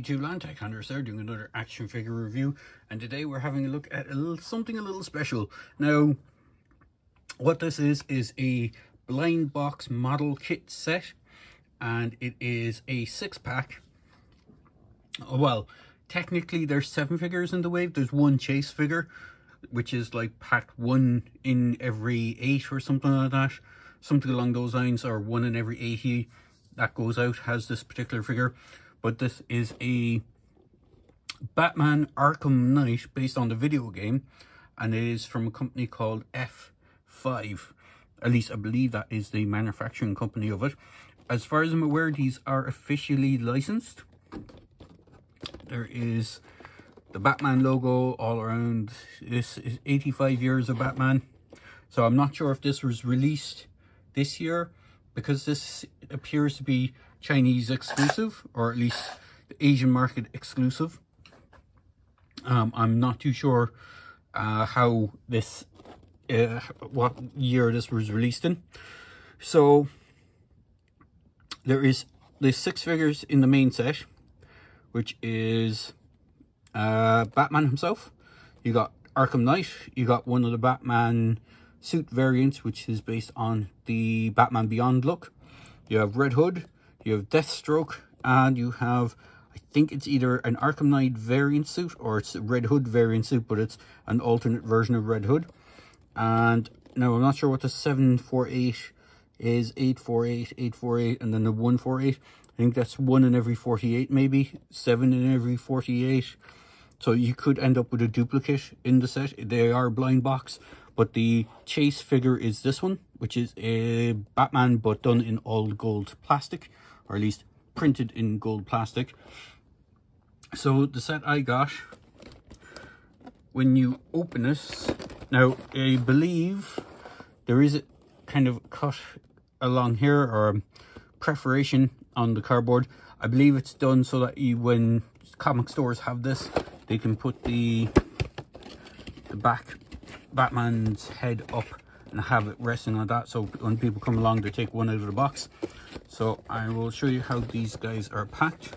2 Landtech Hunters there, doing another action figure review, and today we're having a look at something a little special. Now, what this is a blind box model kit set, and it is a 6-pack. Well, technically there's 7 figures in the wave. There's one chase figure, which is like packed 1 in every 8 or something like that, something along those lines, or 1 in every 80 that goes out has this particular figure. But this is a Batman Arkham Knight based on the video game, and it is from a company called F5. At least I believe that is the manufacturing company of it. As far as I'm aware, these are officially licensed. There is the Batman logo all around. This is 85 years of Batman. So I'm not sure if this was released this year, because this appears to be Chinese exclusive, or at least the Asian market exclusive. I'm not too sure how this, what year this was released in. So there's 6 figures in the main set, which is Batman himself. You got Arkham Knight. You got one of the Batman suit variants, which is based on the Batman Beyond look. You have Red Hood. You have Deathstroke, and you have, I think it's either an Arkham Knight variant suit or it's a Red Hood variant suit, but it's an alternate version of Red Hood. And now I'm not sure what the 748 is, 848, 848, and then the 148. I think that's 1 in every 48, maybe 7 in every 48. So you could end up with a duplicate in the set. They are blind box, but the chase figure is this one, which is a Batman but done in all gold plastic, or at least printed in gold plastic. So the set I got, when you open this, now I believe there is a kind of cut along here, or perforation on the cardboard. I believe it's done so that you, when comic stores have this, they can put the back Batman's head up and have it resting on that, so when people come along they take one out of the box. So I will show you how these guys are packed.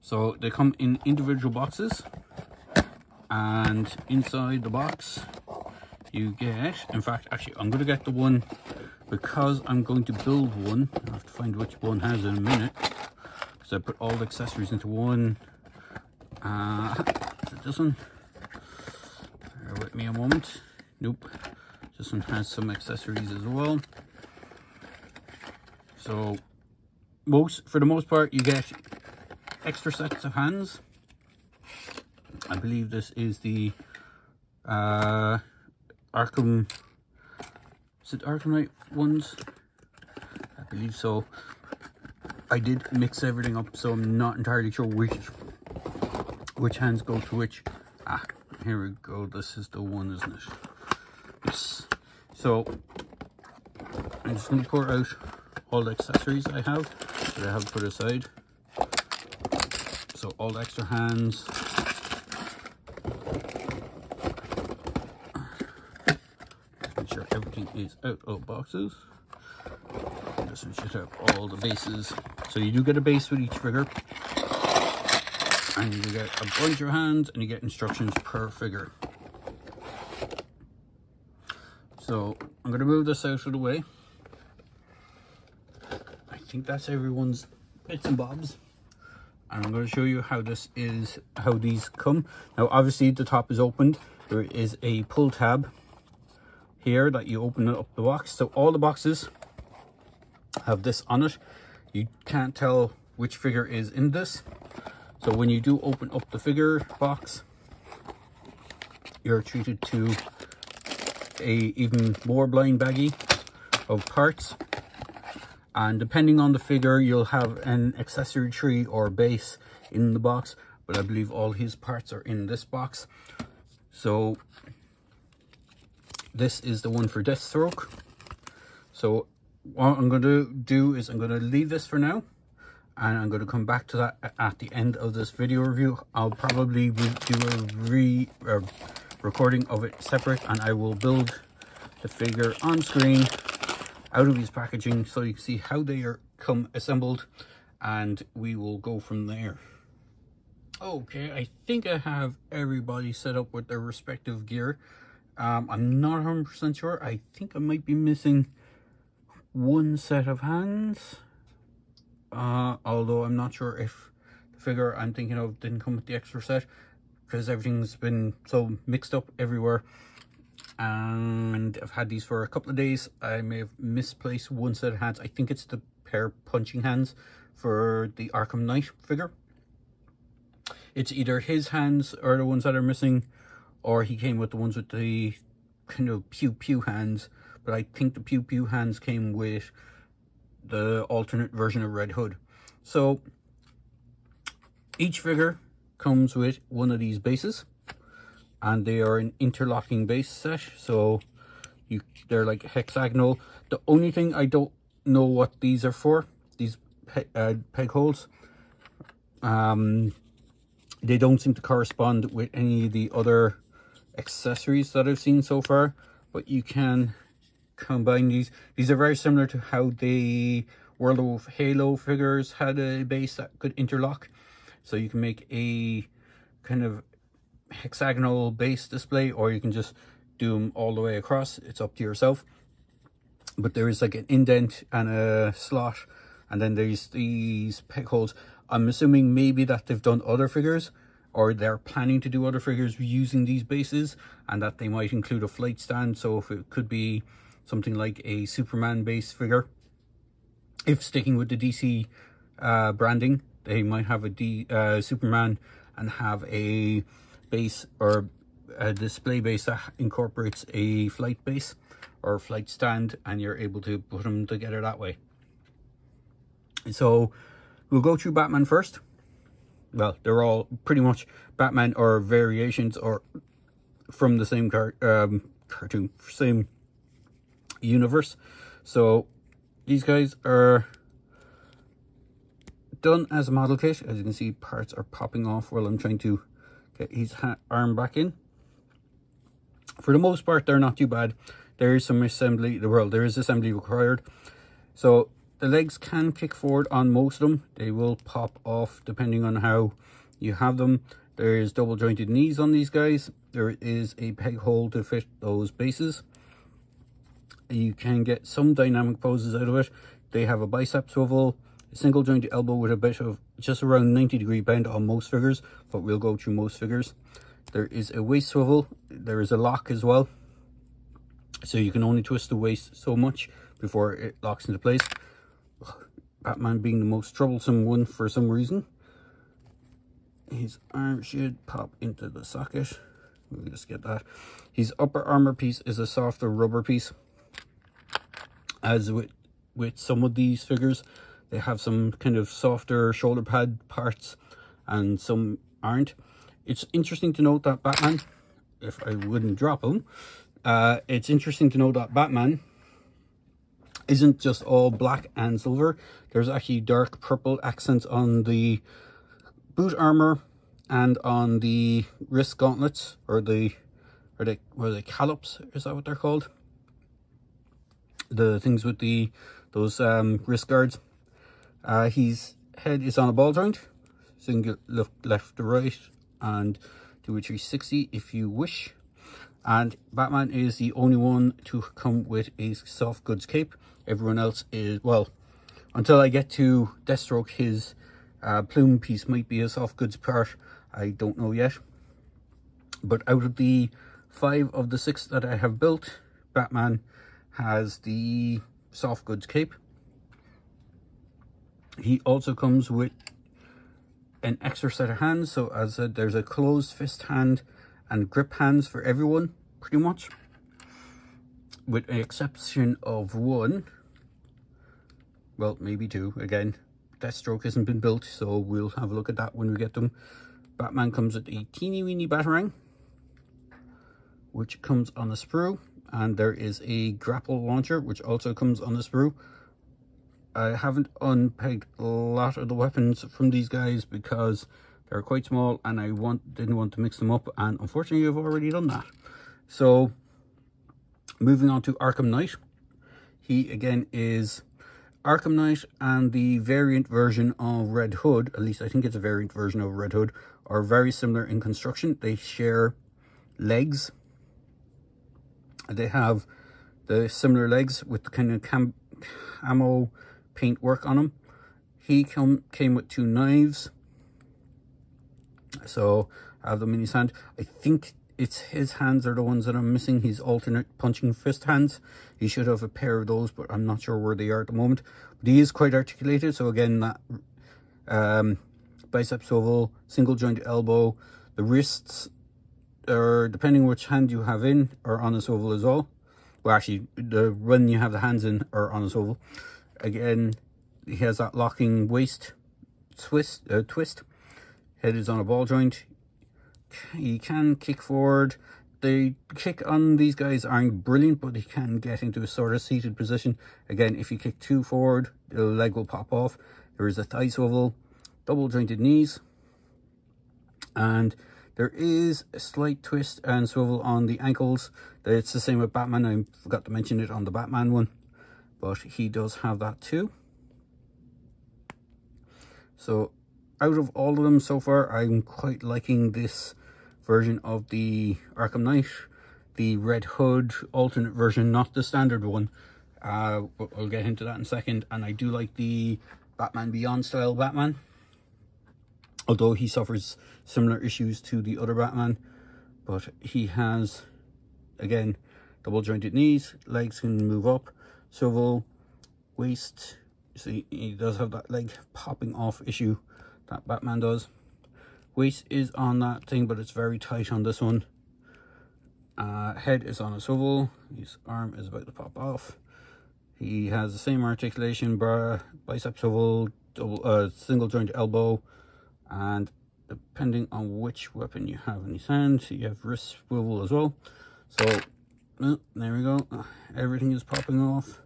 So they come in individual boxes, and inside the box you get, in fact, actually I'm going to get the one, because I'm going to build one. I have to find which one has in a minute, because I put all the accessories into one. Is it this one? Bear with me a moment. Nope. This one has some accessories as well. So for the most part, you get extra sets of hands. I believe this is the Arkham, is it Arkham Knight ones? I believe so. I did mix everything up, so I'm not entirely sure which hands go to which. Ah, here we go. This is the one, isn't it? Yes. So I'm just going to pour out all the accessories I have that I have put aside. So all the extra hands. Make sure everything is out of boxes. This one should have all the bases. So you do get a base with each figure, and you get a bunch of hands, and you get instructions per figure. So I'm going to move this out of the way. I think that's everyone's bits and bobs, and I'm going to show you how these come. Now obviously the top is opened. There is a pull tab here that you open up the box. So all the boxes have this on it. You can't tell which figure is in this. So when you do open up the figure box, you're treated to a even more blind baggie of parts, and depending on the figure you'll have an accessory tree or base in the box, but I believe all his parts are in this box. So this is the one for Deathstroke. So what I'm going to do is I'm going to leave this for now, and I'm going to come back to that at the end of this video review. I'll probably do a recording of it separate, and I will build the figure on screen out of his packaging so you can see how they are come assembled, and we will go from there. Okay, I think I have everybody set up with their respective gear. I'm not 100% sure. I think I might be missing one set of hands, although I'm not sure if the figure I'm thinking of didn't come with the extra set, because everything's been so mixed up everywhere, and I've had these for a couple of days. I may have misplaced one set of hands. I think it's the pair punching hands for the Arkham Knight figure. It's either his hands are the ones that are missing, or he came with the ones with the kind of pew pew hands, but I think the pew pew hands came with the alternate version of Red Hood. So each figure comes with one of these bases, and they are an interlocking base set, so they're like hexagonal. The only thing I don't know what these are for, these peg holes, they don't seem to correspond with any of the other accessories that I've seen so far, but you can combine these. These are very similar to how the World of Halo figures had a base that could interlock. So you can make a kind of hexagonal base display, or you can just do them all the way across. It's up to yourself. But there is like an indent and a slot, and then there's these peg holes. I'm assuming maybe that they've done other figures, or they're planning to do other figures using these bases, and that they might include a flight stand. So if it could be something like a Superman base figure, if sticking with the DC branding, they might have a Superman and have a base or a display base that incorporates a flight base or flight stand, and you're able to put them together that way. So we'll go through Batman first. Well, they're all pretty much Batman or variations or from the same cartoon, same universe. So these guys are done as a model kit. As you can see, parts are popping off while I'm trying to get his arm back in. For the most part, they're not too bad. There is some assembly, there is assembly required. So the legs can kick forward on most of them. They will pop off depending on how you have them. There is double jointed knees on these guys. There is a peg hole to fit those bases. You can get some dynamic poses out of it. They have a bicep swivel, a single jointed elbow with a bit of just around 90-degree bend on most figures, but we'll go through most figures. There is a waist swivel. There is a lock as well, so you can only twist the waist so much before it locks into place. Batman being the most troublesome one for some reason. His arm should pop into the socket. We'll just get that. His upper armor piece is a softer rubber piece. As with some of these figures, they have some kind of softer shoulder pad parts and some aren't. It's interesting to note that Batman, if I wouldn't drop him, it's interesting to note that Batman isn't just all black and silver. There's actually dark purple accents on the boot armor and on the wrist gauntlets, or the callops, is that what they're called? The things with those wrist guards. His head is on a ball joint, so you can look left to right and do a 360 if you wish. And Batman is the only one to come with a soft goods cape. Everyone else is, well, until I get to Deathstroke, his plume piece might be a soft goods part. I don't know yet. But out of the 5 of the 6 that I have built, Batman has the soft goods cape. He also comes with an extra set of hands. So as I said, there's a closed fist hand and grip hands for everyone, pretty much, with the exception of one, well, maybe 2. Again, Deathstroke hasn't been built, so we'll have a look at that when we get them. Batman comes with a teeny weeny batarang, which comes on a sprue, and there is a grapple launcher, which also comes on a sprue. I haven't unpegged a lot of the weapons from these guys because they're quite small, and I didn't want to mix them up, and unfortunately I've already done that. So moving on to Arkham Knight, he again is Arkham Knight and the variant version of Red Hood, at least I think it's a variant version of Red Hood, are very similar in construction. They share legs. They have the similar legs with the kind of camo paint work on them. He came with 2 knives. So I have them in his hand. I think it's his hands are the ones that I'm missing. His alternate punching fist hands. He should have a pair of those, but I'm not sure where they are at the moment. But he is quite articulated. So again, that bicep swivel, single joint elbow, the wrists, or depending which hand you have in, are on a swivel as well. Well, actually, when you have the hands in, are on a swivel. Again, he has that locking waist twist. Head is on a ball joint. He can kick forward. The kick on these guys aren't brilliant, but he can get into a sort of seated position. Again, if you kick too forward, the leg will pop off. There is a thigh swivel, double jointed knees, and there is a slight twist and swivel on the ankles. It's the same with Batman. I forgot to mention it on the Batman one, but he does have that too. So out of all of them so far, I'm quite liking this version of the Arkham Knight, the Red Hood alternate version, not the standard one. I'll get into that in a second. And I do like the Batman Beyond style Batman, although he suffers similar issues to the other Batman. But he has, again, double jointed knees, legs can move up, swivel, waist. See, he does have that leg popping off issue that Batman does. Waist is on that thing, but it's very tight on this one. Head is on a swivel. His arm is about to pop off. He has the same articulation, bicep swivel, single joint elbow, and depending on which weapon you have in his hand, you have wrist swivel as well. So, there we go. Everything is popping off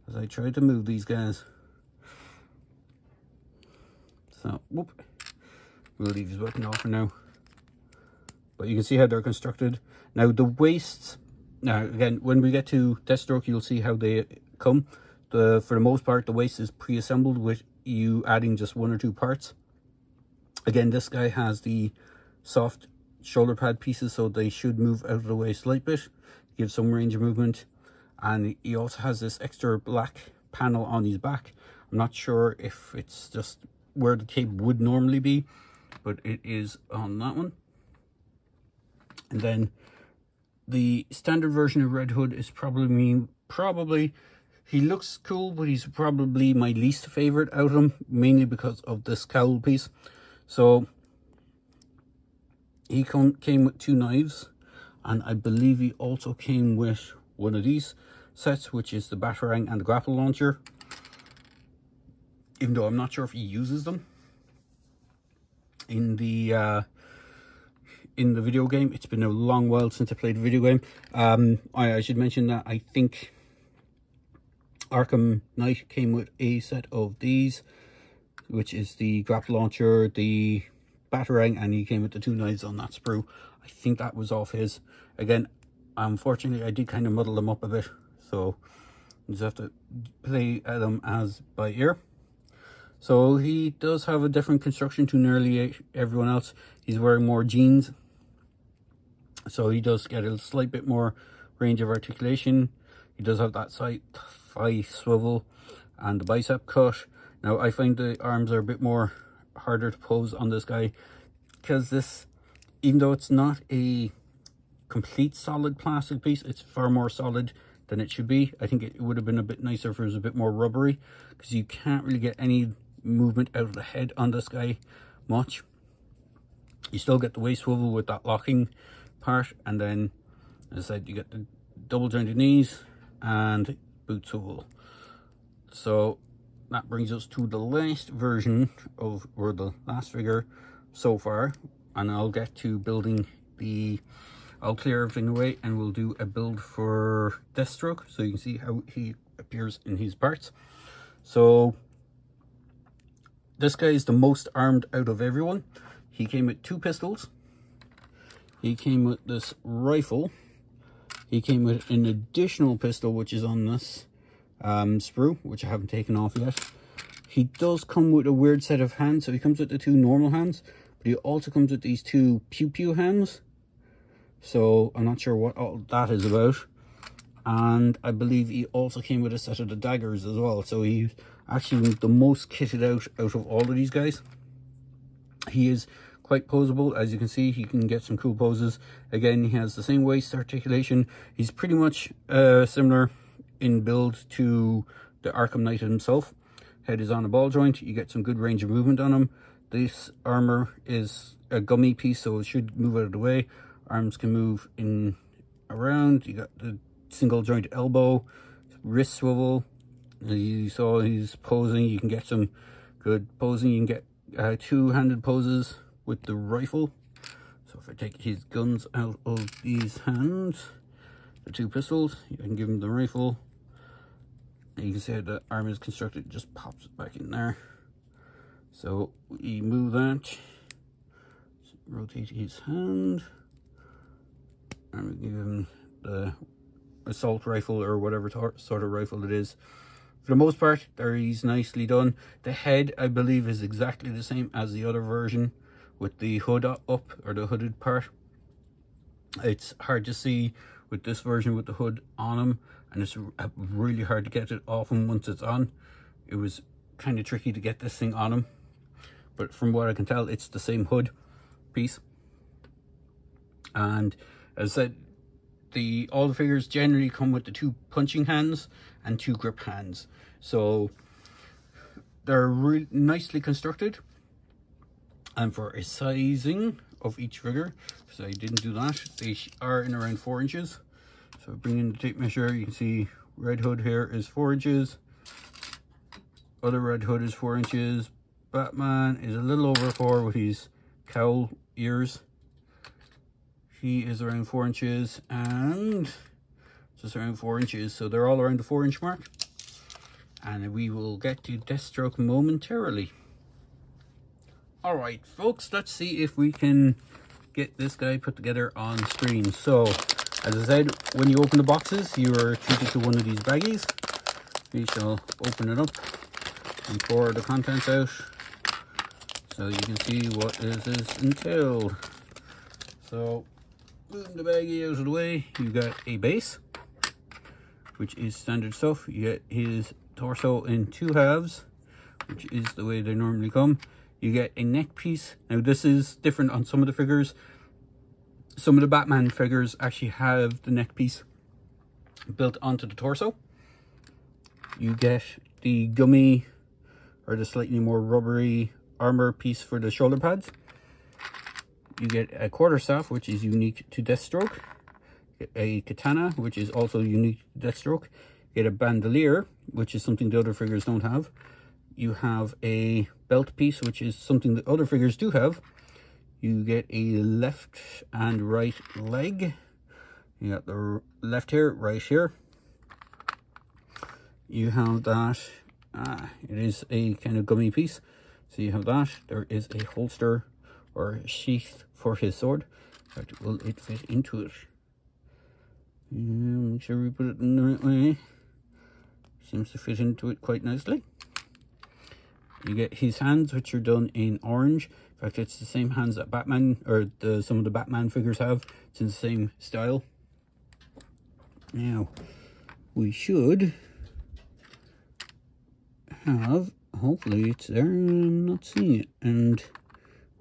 as I try to move these guys. So, whoop. We'll leave his weapon off for now. But you can see how they're constructed. Now, the waists, now again, when we get to Deathstroke, you'll see how they come. For the most part, the waist is pre-assembled with you adding just 1 or 2 parts. Again, this guy has the soft shoulder pad pieces, so they should move out of the way a slight bit, give some range of movement. And he also has this extra black panel on his back. I'm not sure if it's just where the cape would normally be, but it is on that one. And then the standard version of Red Hood is probably he looks cool, but he's probably my least favorite out of them, mainly because of this cowl piece. So he came with 2 knives, and I believe he also came with one of these sets, which is the batarang and the grapple launcher, even though I'm not sure if he uses them in the video game. It's been a long while since I played a video game. I should mention that I think Arkham Knight came with a set of these, which is the grapple launcher, the batarang, and he came with the 2 knives on that sprue. I think that was off his. Again, unfortunately, I did kind of muddle them up a bit, so you just have to play them as by ear. So he does have a different construction to nearly everyone else. He's wearing more jeans, so he does get a slight bit more range of articulation. He does have that side thigh swivel and the bicep cut. Now, I find the arms are a bit more harder to pose on this guy, because this, even though it's not a complete solid plastic piece, it's far more solid than it should be. I think it would have been a bit nicer if it was a bit more rubbery, because you can't really get any movement out of the head on this guy much. You still get the waist swivel with that locking part, and then, as I said, you get the double jointed knees and boot swivel. So that brings us to the last version of, or the last figure so far, and I'll get to building the, I'll clear everything away and we'll do a build for Deathstroke, so you can see how he appears in his parts. So this guy is the most armed out of everyone. He came with 2 pistols. He came with this rifle. He came with an additional pistol, which is on this sprue, which I haven't taken off yet. He does come with a weird set of hands. So he comes with the 2 normal hands, but he also comes with these 2 pew pew hands. So I'm not sure what all that is about. And I believe he also came with a set of the daggers as well. So he's actually the most kitted out of all of these guys. He is quite poseable. As you can see, he can get some cool poses. Again, he has the same waist articulation. He's pretty much similar in build to the Arkham Knight himself. Head is on a ball joint. You get some good range of movement on him. This armor is a gummy piece, so it should move out of the way. Arms can move in around. You got the single joint elbow, wrist swivel. You saw he's posing. You can get some good posing. You can get 2-handed poses with the rifle. So if I take his guns out of these hands, the 2 pistols, you can give him the rifle. And you can see how the arm is constructed, it just pops it back in there. So we move that, rotate his hand, and we give him the assault rifle or whatever sort of rifle it is. For the most part, he's nicely done. The head, I believe, is exactly the same as the other version with the hood up, or the hooded part. It's hard to see with this version with the hood on him, and it's really hard to get it off him once it's on. It was kind of tricky to get this thing on him, but from what I can tell, it's the same hood piece. And as I said, all the figures generally come with the 2 punching hands and 2 grip hands, so they're really nicely constructed. And for a sizing of each figure, so I didn't do that, they are in around 4 inches. So bring in the tape measure, you can see Red Hood here is 4 inches, other Red Hood is 4 inches, Batman is a little over 4 with his cowl ears. He is around 4 inches, and just around 4 inches, so they're all around the 4-inch mark. And we will get to Deathstroke momentarily. Alright folks, let's see if we can get this guy put together on screen. So, as I said, when you open the boxes, you are treated to one of these baggies. We shall open it up and pour the contents out, so you can see what this is entailed. So, moving the baggie out of the way, you got a base, which is standard stuff. You get his torso in 2 halves, which is the way they normally come. You get a neck piece. Now this is different on some of the figures. Some of the Batman figures actually have the neck piece built onto the torso. You get the gummy, or the slightly more rubbery armor piece for the shoulder pads. You get a quarterstaff, which is unique to Deathstroke. You get a katana, which is also unique to Deathstroke. You get a bandolier, which is something the other figures don't have. You have a belt piece, which is something that other figures do have. You get a left and right leg. You got the left here, right here. You have that. It is a kind of gummy piece. So you have that. There is a holster or sheath for his sword. In fact, will it fit into it? Make sure we put it in the right way. Seems to fit into it quite nicely. You get his hands, which are done in orange. In fact, it's the same hands that Batman, or some of the Batman figures have. It's in the same style. Now, we should have, hopefully it's there, I'm not seeing it, and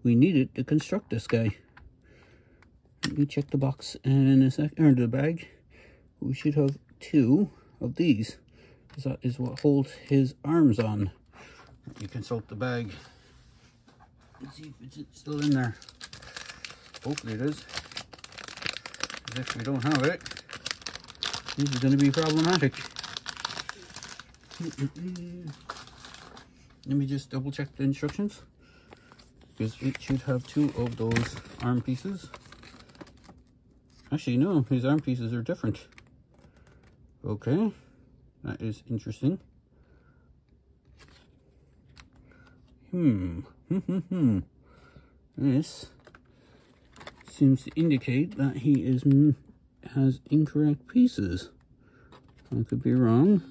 we need it to construct this guy. Let me check the box in a sec, or the bag. We should have 2 of these, because that is what holds his arms on. You consult the bag and see if it's still in there. Hopefully it is. Because if we don't have it, this is going to be problematic. Let me just double check the instructions, because it should have 2 of those arm pieces. Actually, no, his arm pieces are different. Okay, that is interesting. This seems to indicate that he has incorrect pieces. I could be wrong.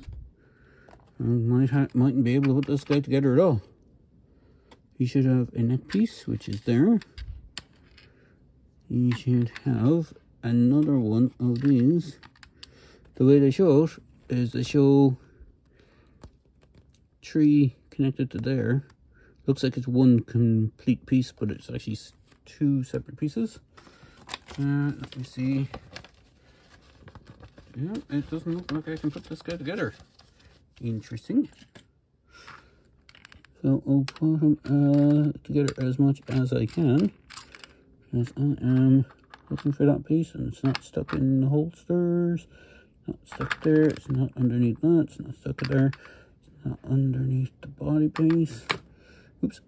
Mightn't be able to put this guy together at all. He should have a neck piece, which is there. He should have another one of these. The way they show it is they show 3 connected to there. Looks like it's one complete piece, but it's actually 2 separate pieces. Let me see. Yeah, it doesn't look like I can put this guy together. Interesting. So I'll put him together as much as I can, because I am looking for that piece, and it's not stuck in the holsters, not stuck there, it's not underneath that, it's not stuck there, it's not underneath the body piece. Oops.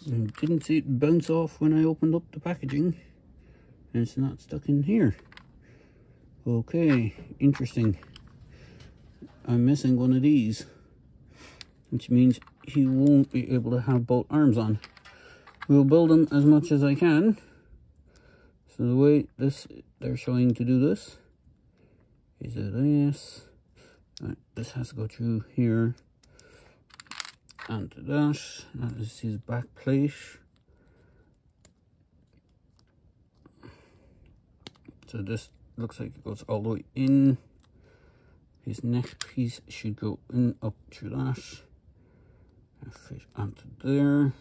Didn't see it bounce off when I opened up the packaging, and it's not stuck in here. Okay, interesting. I'm missing one of these, which means he won't be able to have both arms on. We'll build them as much as I can. So the way they're showing to do this is this. Right, this has to go through here and to that. That is his back plate. So this looks like it goes all the way in. His neck piece should go in up through that and fit onto there.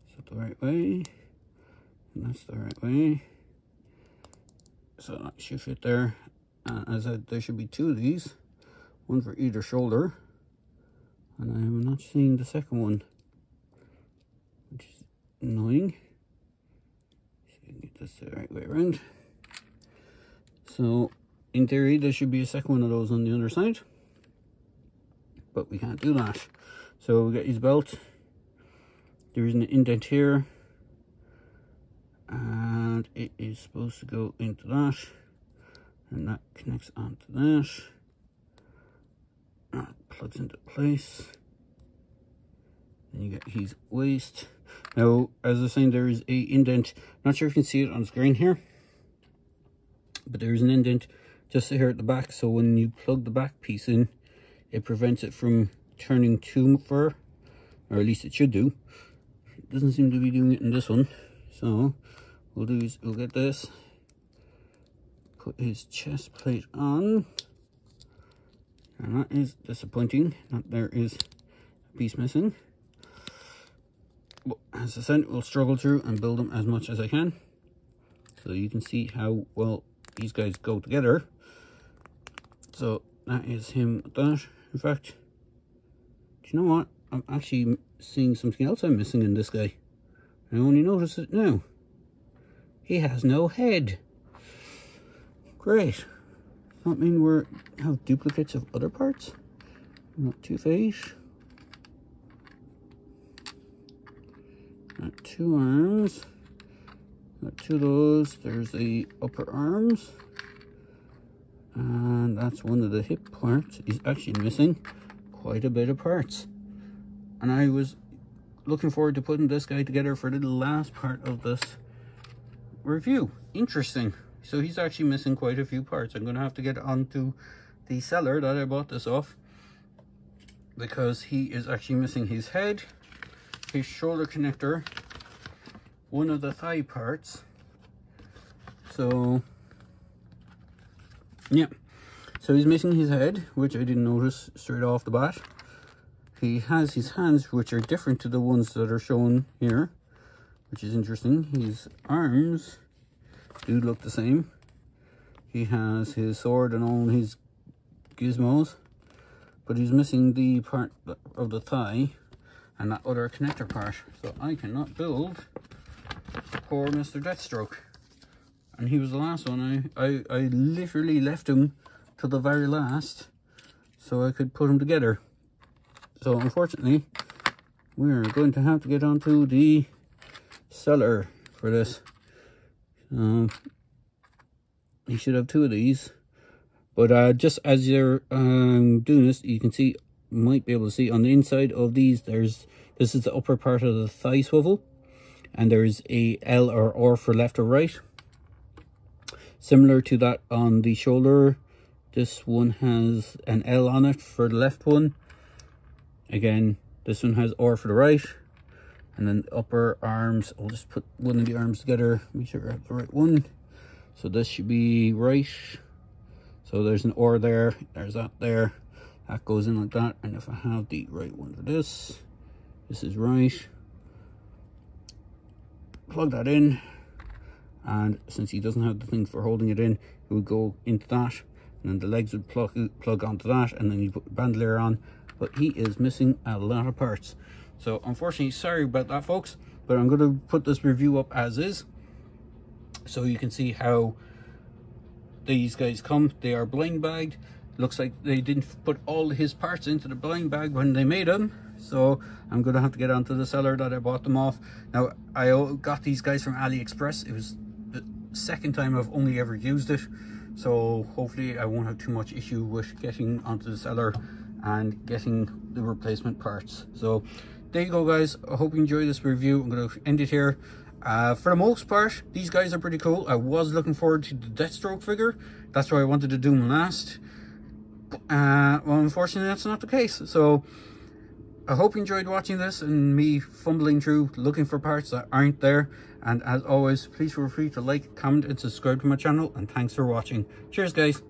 Is that the right way? And that's the right way. So that should fit there. As I said, there should be 2 of these, one for either shoulder, and I'm not seeing the second one, which is annoying. See if I can get this the right way around. So in theory there should be a second one of those on the other side, but we can't do that. So we get his belt. There is an indent here, and it is supposed to go into that, and that connects onto that. That plugs into place. Then you get his waist. Now, as I was saying, there is a indent. Not sure if you can see it on screen here, but there is an indent just here at the back, so when you plug the back piece in, it prevents it from turning too far, or at least it should do. It doesn't seem to be doing it in this one. So we'll do is we'll get this, put his chest plate on, and that is disappointing that there is a piece missing. But as I said, we'll struggle through and build them as much as I can, so you can see how well these guys go together. So that is him with that. In fact, do you know what? I'm actually seeing something else I'm missing in this guy. I only noticed it now. He has no head. Great. Does that mean we have duplicates of other parts? We've got 2 face. Got 2 arms. Got 2 of those. There's the upper arms, and that's one of the hip parts. He's actually missing quite a bit of parts, and I was looking forward to putting this guy together for the last part of this review. Interesting. So he's actually missing quite a few parts. I'm going to have to get onto the seller that I bought this off, because he is actually missing his head, his shoulder connector, one of the thigh parts. So yeah, so he's missing his head, which I didn't notice straight off the bat. He has his hands, which are different to the ones that are shown here, which is interesting. His arms do look the same. He has his sword and all his gizmos, but he's missing the part of the thigh and that other connector part. So I cannot build poor Mr. Deathstroke. And he was the last one. I literally left him to the very last so I could put him together. So unfortunately, we're going to have to get onto the seller for this. He should have 2 of these, but just as you're doing this, you can see, might be able to see on the inside of these, this is the upper part of the thigh swivel, and there's a L or R for left or right. similar to that on the shoulder. This one has an L on it for the left one. Again, this one has R for the right. And then the upper arms, I'll just put one of the arms together, make sure I have the right one. So this should be right. So there's an R there, there's that there. That goes in like that. And if I have the right one for this, this is right. Plug that in. And since he doesn't have the thing for holding it in, it would go into that. And then the legs would plug onto that. And then you put the bandolier on. But he is missing a lot of parts. So unfortunately, sorry about that, folks, but I'm going to put this review up as is, so you can see how these guys come. They are blind bagged. Looks like they didn't put all his parts into the blind bag when they made them, so I'm going to have to get onto the seller that I bought them off. Now, I got these guys from AliExpress. It was the second time I've only ever used it, so hopefully I won't have too much issue with getting onto the seller and getting the replacement parts. So there you go, guys. I hope you enjoy this review. I'm going to end it here. For the most part, these guys are pretty cool. I was looking forward to the Deathstroke figure. That's why I wanted to do them last. Well, unfortunately, that's not the case. So I hope you enjoyed watching this and me fumbling through looking for parts that aren't there. And as always, please feel free to like, comment, and subscribe to my channel. And thanks for watching. Cheers, guys.